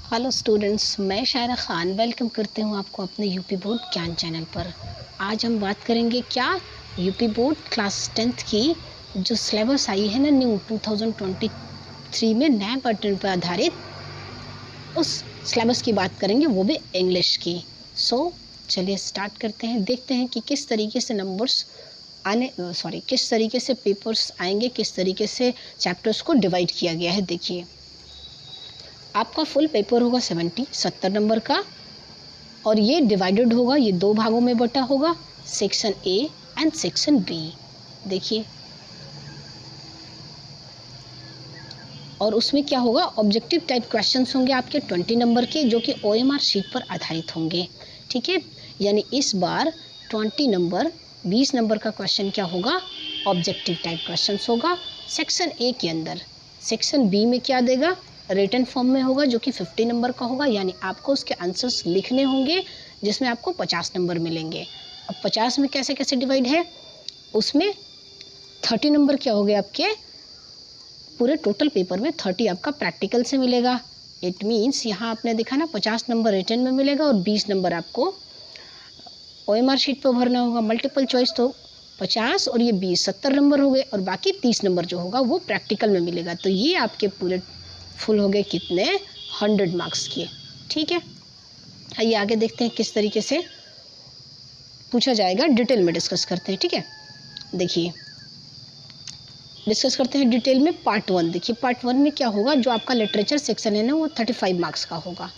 Hello students, मैं शायरा Khan welcome करती हूँ आपको अपने यूपी बोर्ड ज्ञान चैनल पर। आज हम बात करेंगे क्या यूपी बोर्ड क्लास 10th की जो सिलेबस आई है ना न्यू 2023 में नए पैटर्न पर आधारित उस सिलेबस की बात करेंगे, वो भी इंग्लिश की। चलिए स्टार्ट करते हैं, देखते हैं कि किस तरीके से किस तरीके से पेपर्स आएंगे, किस तरीके से चैप्टर्स को डिवाइड किया गया है। देखिए, आपका फुल पेपर होगा 70 नंबर का और ये डिवाइडेड होगा, ये दो भागों में बटा होगा, section A and section B. देखिए, और उसमें क्या होगा, ऑब्जेक्टिव टाइप क्वेश्चंस होंगे आपके 20 नंबर के, जो कि ओएमआर शीट पर आधारित होंगे। ठीक है, यानी इस बार 20 नंबर का क्वेश्चन क्या होगा, ऑब्जेक्टिव टाइप क्वेश्चंस होगा सेक्शन ए के अंदर। सेक्शन बी में क्या देगा, रिटन फॉर्म में होगा, जो कि 50 नंबर का होगा, यानी आपको उसके आंसर्स लिखने होंगे, जिसमें आपको 50 नंबर मिलेंगे। अब 50 में कैसे कैसे डिवाइड है, उसमें 30 नंबर क्या हो गए आपके, पूरे टोटल पेपर में 30 आपका प्रैक्टिकल से मिलेगा। इट मीन्स यहाँ आपने देखा ना, 50 नंबर रिटन में मिलेगा और 20 नंबर आपको ओएमआर शीट पर भरना होगा। मल्टीपल चॉइस तो 50 और ये 20, 70 नंबर हो गए, और बाकी 30 नंबर जो होगा वो प्रैक्टिकल में मिलेगा। तो ये आपके पूरे फुल हो गए कितने, 100 मार्क्स के। ठीक है, आइए आगे देखते हैं किस तरीके से पूछा जाएगा, डिटेल में डिस्कस करते हैं। ठीक है, देखिए डिस्कस करते हैं डिटेल में। पार्ट 1 देखिए, पार्ट 1 में क्या होगा, जो आपका लिटरेचर सेक्शन है ना, वो 35 मार्क्स का होगा।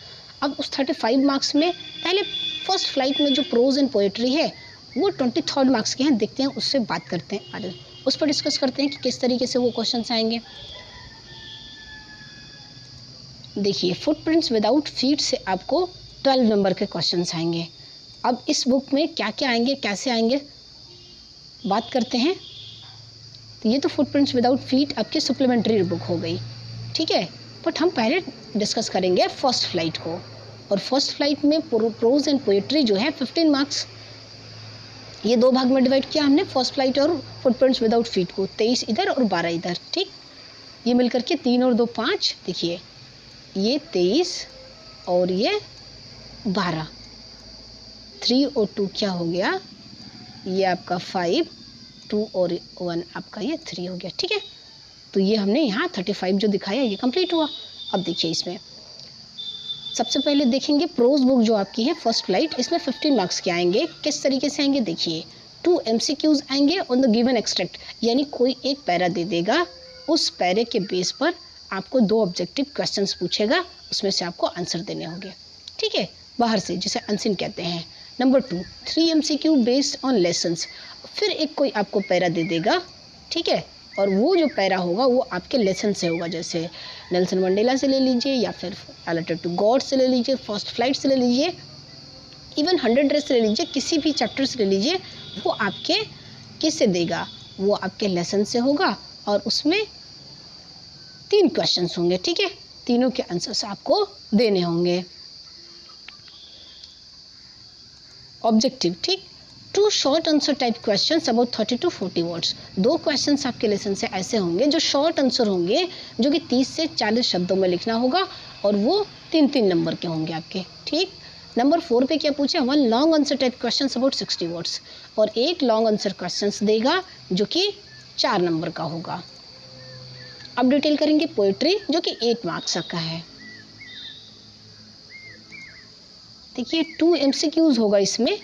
अब उस 35 मार्क्स में पहले फर्स्ट फ्लाइट में जो प्रोज एंड पोएट्री है वो 23 मार्क्स के हैं। देखते हैं, उससे बात करते हैं, अरे उस पर डिस्कस करते हैं कि किस तरीके से वो क्वेश्चन आएंगे। देखिए, फुटप्रिंट्स विदाउट फीट से आपको 12 नंबर के क्वेश्चंस आएंगे। अब इस बुक में क्या क्या आएंगे, कैसे आएंगे, बात करते हैं। तो ये तो फुटप्रिंट्स विदाउट फीट आपकी सप्लीमेंट्री बुक हो गई। ठीक है, बट हम पहले डिस्कस करेंगे फर्स्ट फ्लाइट को। और फर्स्ट फ्लाइट में प्रोज एंड पोएट्री जो है 15 मार्क्स, ये दो भाग में डिवाइड किया हमने, फर्स्ट फ्लाइट और फुटप्रिंट्स विदाउट फीट को, 23 इधर और 12 इधर। ठीक, ये मिलकर के 3 और 2 5। देखिए, ये 23 और ये 12, 3 और 2 क्या हो गया, ये आपका 5, 2 और 1 आपका ये 3 हो गया। ठीक है, तो ये हमने यहाँ 35 जो दिखाया ये कंप्लीट हुआ। अब देखिए, इसमें सबसे पहले देखेंगे प्रोज बुक जो आपकी है फर्स्ट फ्लाइट, इसमें 15 मार्क्स के आएंगे। किस तरीके से आएंगे, देखिए 2 MCQs आएंगे ऑन द गिवन एक्सट्रैक्ट, यानी कोई एक पैरा दे देगा, उस पैरे के बेस पर आपको 2 ऑब्जेक्टिव क्वेश्चंस पूछेगा, उसमें से आपको आंसर देने होंगे। ठीक है, बाहर से, जिसे अनसिन कहते हैं। Number 2, 3 MCQ based on lessons, फिर एक कोई आपको पैरा दे देगा। ठीक है, और वो जो पैरा होगा वो आपके लेसन से होगा, जैसे नेल्सन मंडेला से ले लीजिए, या फिर रिलेटेड टू गॉड से ले लीजिए, फर्स्ट फ्लाइट से ले लीजिए, इवन 100 डेज से ले लीजिए, किसी भी चैप्टर से ले लीजिए, वो आपके किससे देगा, वो आपके लेसन से होगा, और उसमें 3 क्वेश्चंस होंगे। ठीक है, तीनों के आंसर्स आपको देने होंगे। ऑब्जेक्टिव, ठीक, 2 short answer type questions about 30 to 40 words, 2 questions आपके लेसन से ऐसे होंगे जो शॉर्ट आंसर होंगे, जो कि 30 से 40 शब्दों में लिखना होगा, और वो 3-3 नंबर के होंगे आपके। ठीक, नंबर 4 पे क्या पूछा, 1 long answer type questions about 60 words, और एक लॉन्ग आंसर क्वेश्चंस देगा जो कि 4 नंबर का होगा। अब डिटेल करेंगे पोएट्री, जो कि 8 मार्क्स का है। देखिए, 2 MCQs होगा इसमें,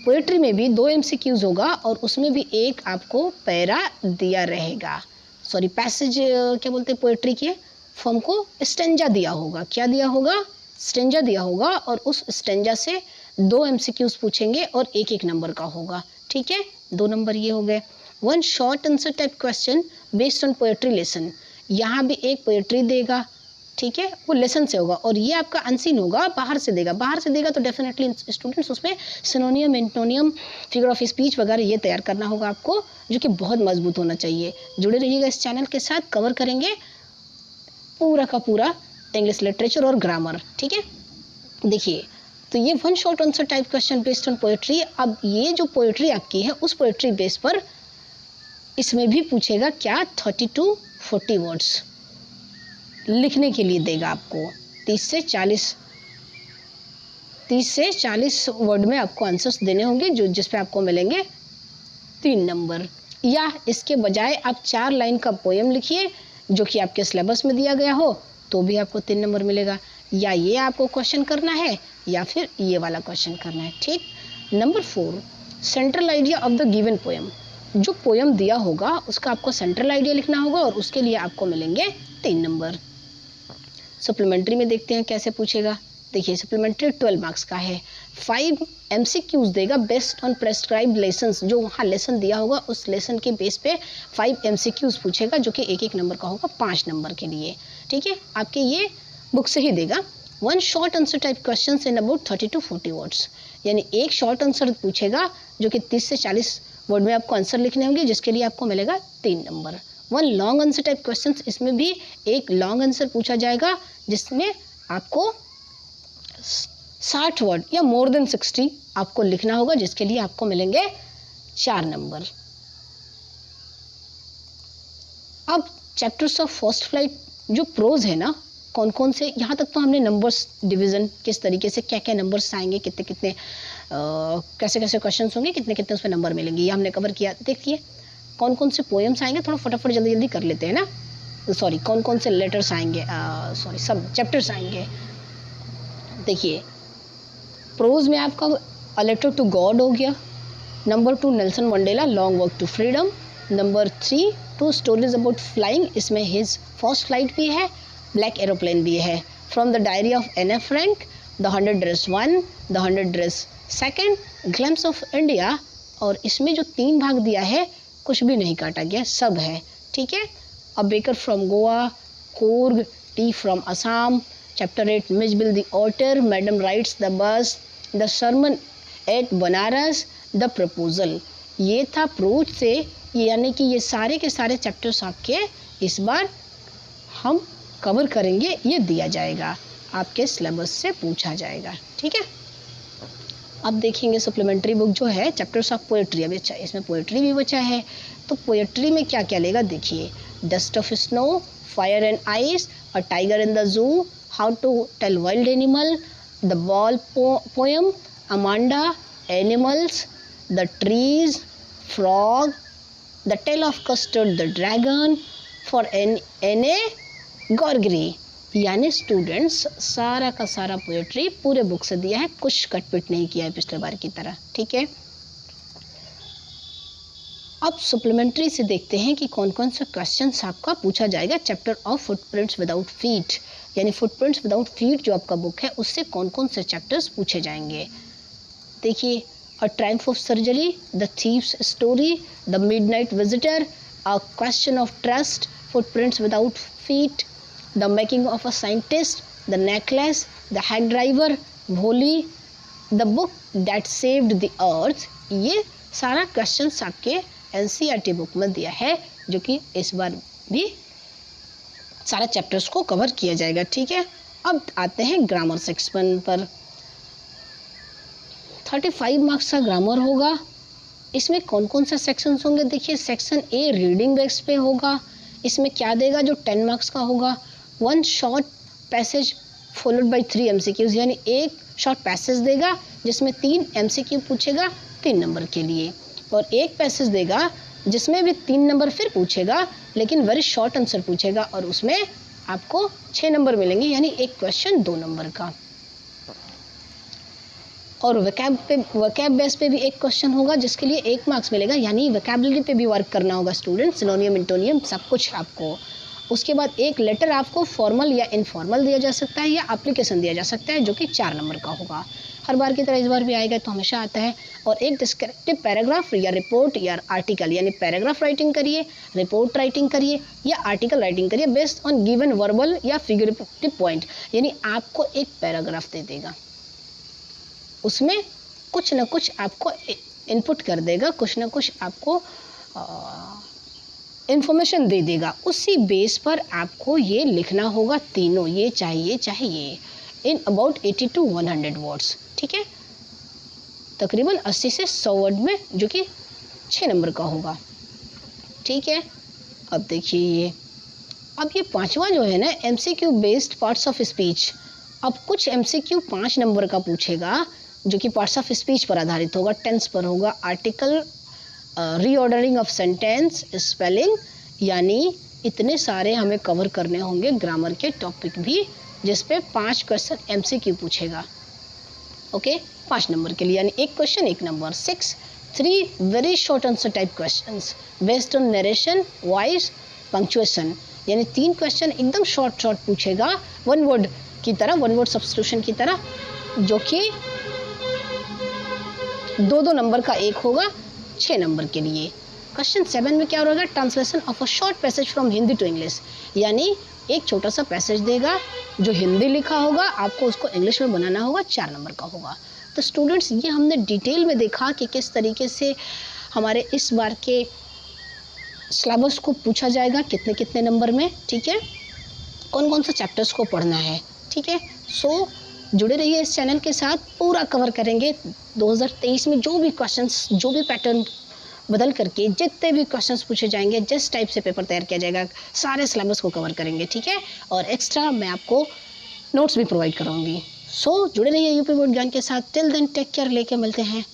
पोएट्री में भी 2 MCQs होगा, और उसमें भी एक आपको पैरा दिया रहेगा, सॉरी पैसेज क्या बोलते हैं पोएट्री के फॉर्म को, स्टेंजा दिया होगा। क्या दिया होगा, स्टेंजा दिया होगा, और उस स्टेंजा से 2 MCQs पूछेंगे और एक एक नंबर का होगा। ठीक है, 2 नंबर ये हो गए। 1 short answer type question based on poetry lesson, यहाँ भी एक पोएट्री देगा। ठीक है, वो लेसन से होगा, और ये आपका अनसीन होगा, बाहर से देगा। बाहर से देगा तो डेफिनेटली स्टूडेंट्स उसमें सिनोनियम, एंटोनियम, फिगर ऑफ स्पीच वगैरह ये तैयार करना होगा आपको, जो कि बहुत मजबूत होना चाहिए। जुड़े रहिएगा इस चैनल के साथ, कवर करेंगे पूरा का पूरा इंग्लिश लिटरेचर और ग्रामर। ठीक है, देखिए, तो ये 1 short answer type question based on poetry. अब ये जो पोएट्री आपकी है, उस पोएट्री बेस पर इसमें भी पूछेगा क्या, 30 to 40 वर्ड्स लिखने के लिए देगा आपको। 30 से 40 वर्ड में आपको आंसर्स देने होंगे जिस पे आपको मिलेंगे 3 नंबर। या इसके बजाय आप 4 लाइन का पोएम लिखिए जो कि आपके सिलेबस में दिया गया हो, तो भी आपको 3 नंबर मिलेगा। या ये आपको क्वेश्चन करना है या फिर ये वाला क्वेश्चन करना है, ठीक। Number 4, central idea of the given poem. जो पोएम दिया होगा उसका आपको सेंट्रल आइडिया लिखना होगा और उसके लिए आपको मिलेंगे 3 नंबर। सप्लीमेंट्री में देखते हैं कैसे पूछेगा। देखिए सप्लीमेंट्री 12 मार्क्स का है। 5 MCQs देगा बेस्ड ऑन प्रेस्क्राइब्ड लेसन्स। जो वहाँ लेसन दिया होगा उस लेसन के बेस पे 5 MCQs पूछेगा जो कि 1-1 नंबर का होगा 5 नंबर के लिए, ठीक है। आपके ये बुक से ही देगा। 1 short answer type question in about 30 to 40 words, यानी एक शॉर्ट आंसर पूछेगा जो कि 30 से 40 वर्ड में आपको आंसर लिखने होंगे जिसके लिए आपको मिलेगा 3 number. 1 long answer type question, इसमें भी एक लॉन्ग आंसर पूछा जाएगा जिसमें आपको 60 वर्ड या मोर देन 60 आपको लिखना होगा जिसके लिए आपको मिलेंगे 4 नंबर। अब चैप्टर्स ऑफ फर्स्ट फ्लाइट जो प्रोज है ना, कौन कौन से, यहाँ तक तो हमने नंबर्स डिवीज़न किस तरीके से क्या क्या नंबर्स आएंगे, कितने कितने कैसे कैसे क्वेश्चंस होंगे, कितने कितने उसमें नंबर मिलेंगे, ये हमने कवर किया। देखिए कौन कौन से पोएम्स आएंगे, थोड़ा फटाफट जल्दी जल्दी कर लेते हैं ना। सॉरी, कौन कौन से लेटर्स आएंगे, सॉरी सब चैप्टर्स आएंगे। देखिए प्रोज में आपका अ लेटर टू गॉड हो गया। Number 2 Nelson Mandela long walk to freedom. Number 3 2 stories about flying, इसमें हिज फर्स्ट फ्लाइट भी है, ब्लैक एरोप्लेन भी है। From the diary of Anne Frank, the 100 dress 1, the 100 dress 2, glimpses of India. और इसमें जो 3 भाग दिया है कुछ भी नहीं काटा गया, सब है, ठीक है। A baker from Goa, Coorg, tea from Assam. Chapter 8 Mijbil the otter, madam rides the bus, the sermon at Benares, the proposal. ये था प्रोज से, यानी कि ये सारे के सारे चैप्टर्स आपके इस बार हम कवर करेंगे, ये दिया जाएगा आपके सिलेबस से पूछा जाएगा, ठीक है। अब देखेंगे सप्लीमेंट्री बुक जो है चैप्टर्स ऑफ पोएट्री। अभी अच्छा इसमें पोएट्री भी बचा है, तो पोएट्री में क्या क्या लेगा देखिए। Dust of snow, fire and ice, a tiger in the zoo, how to tell wild animal, the ball poem, Amanda, animals, the trees, frog, the tale of custard the dragon, for Anne Gregory. यानी students सारा का सारा poetry पूरे book से दिया है, कुछ कटपिट नहीं किया है पिछले बार की तरह, ठीक है। अब सप्लीमेंट्री से देखते हैं कि कौन कौन सा क्वेश्चंस आपका पूछा जाएगा chapter of footprints without feet, यानी फुटप्रिंट्स विदाउट फीट जो आपका बुक है उससे कौन कौन से चैप्टर्स पूछे जाएंगे। देखिए a triumph of surgery, the thief's story, the midnight visitor, a question of trust, footprints without feet, the making of a scientist, the necklace, the hack driver, Bholi, the book that saved the earth. ये सारा questions आपके NCERT book में दिया है जो कि इस बार भी सारा चैप्टर्स को कवर किया जाएगा, ठीक है। अब आते हैं ग्रामर सेक्शन पर। 35 मार्क्स का ग्रामर होगा। इसमें कौन कौन से सेक्शंस होंगे देखिए। सेक्शन ए रीडिंग बेस पे होगा। इसमें क्या देगा जो 10 मार्क्स का होगा। 1 short passage followed by 3 MCQs, यानी एक शॉर्ट पैसेज देगा जिसमें 3 MCQ पूछेगा 3 नंबर के लिए, और एक पैसेज देगा जिसमें भी 3 नंबर फिर पूछेगा लेकिन वेरी शॉर्ट आंसर पूछेगा और उसमें आपको 6 नंबर मिलेंगे, यानी एक क्वेश्चन 2 नंबर का। और वोकैब बेस पे भी एक क्वेश्चन होगा जिसके लिए 1 मार्क्स मिलेगा, यानी वोकैबुलरी पे भी वर्क करना होगा स्टूडेंट, सिनोनियम इंटोनियम सब कुछ आपको। उसके बाद एक लेटर आपको फॉर्मल या इनफॉर्मल दिया जा सकता है या एप्लीकेशन दिया जा सकता है जो कि 4 नंबर का होगा। हर बार की तरह इस बार भी आएगा, तो हमेशा आता है। और एक डिस्क्रिप्टिव पैराग्राफ या रिपोर्ट या आर्टिकल, यानी पैराग्राफ राइटिंग करिए, रिपोर्ट राइटिंग करिए या आर्टिकल राइटिंग करिए बेस्ड ऑन गिवन वर्बल या फिगरेटिव पॉइंट, यानी आपको एक पैराग्राफ दे देगा, उसमें कुछ ना कुछ आपको इनपुट कर देगा, कुछ ना कुछ आपको इंफॉर्मेशन दे देगा, उसी बेस पर आपको ये लिखना होगा तीनों, ये चाहिए इन अबाउट 80 to 100 वर्ड्स, ठीक है। तकरीबन 80 से 100 वर्ड में, जो कि 6 नंबर का होगा, ठीक है। अब देखिए अब ये 5वां जो है ना MCQ based parts of speech, अब कुछ MCQ 5 नंबर का पूछेगा जो कि पार्ट्स ऑफ स्पीच पर आधारित होगा, टेंस पर होगा, article, reordering of sentence, spelling, यानी इतने सारे हमें कवर करने होंगे, ग्रामर के टॉपिक भी, जिस पे 5 क्वेश्चन MCQ पूछेगा। ओके, 5 नंबर के लिए, यानी एक question 1 number. 6, 3 very short answer type questions based on narration, voice, punctuation, यानी 3 क्वेश्चन एकदम शॉर्ट पूछेगा, वन वर्ड की तरह, वन वर्ड सब्स्टिट्यूशन की तरह, जो कि 2-2 नंबर का एक होगा 6 नंबर के लिए। क्वेश्चन 7 में क्या होगा? Translation of a short passage from Hindi to English, यानी एक छोटा सा पैसेज देगा जो हिंदी लिखा होगा, आपको उसको इंग्लिश में बनाना होगा, 4 नंबर का होगा। तो स्टूडेंट्स, ये हमने डिटेल में देखा कि किस तरीके से हमारे इस बार के सिलेबस को पूछा जाएगा, कितने कितने नंबर में, ठीक है, कौन कौन सा चैप्टर्स को पढ़ना है, ठीक है। सो जुड़े रहिए इस चैनल के साथ, पूरा कवर करेंगे 2023 में जो भी क्वेश्चंस, जो भी पैटर्न बदल करके जितने भी क्वेश्चंस पूछे जाएंगे, जिस टाइप से पेपर तैयार किया जाएगा, सारे सिलेबस को कवर करेंगे, ठीक है। और एक्स्ट्रा मैं आपको नोट्स भी प्रोवाइड कराऊंगी। सो जुड़े रहिए यूपी बोर्ड ज्ञान के साथ। टिल देन टेक केयर, लेके मिलते हैं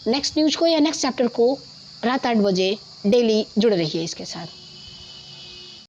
नेक्स्ट न्यूज को या नेक्स्ट चैप्टर को रात 8 बजे डेली। जुड़े रहिए इसके साथ।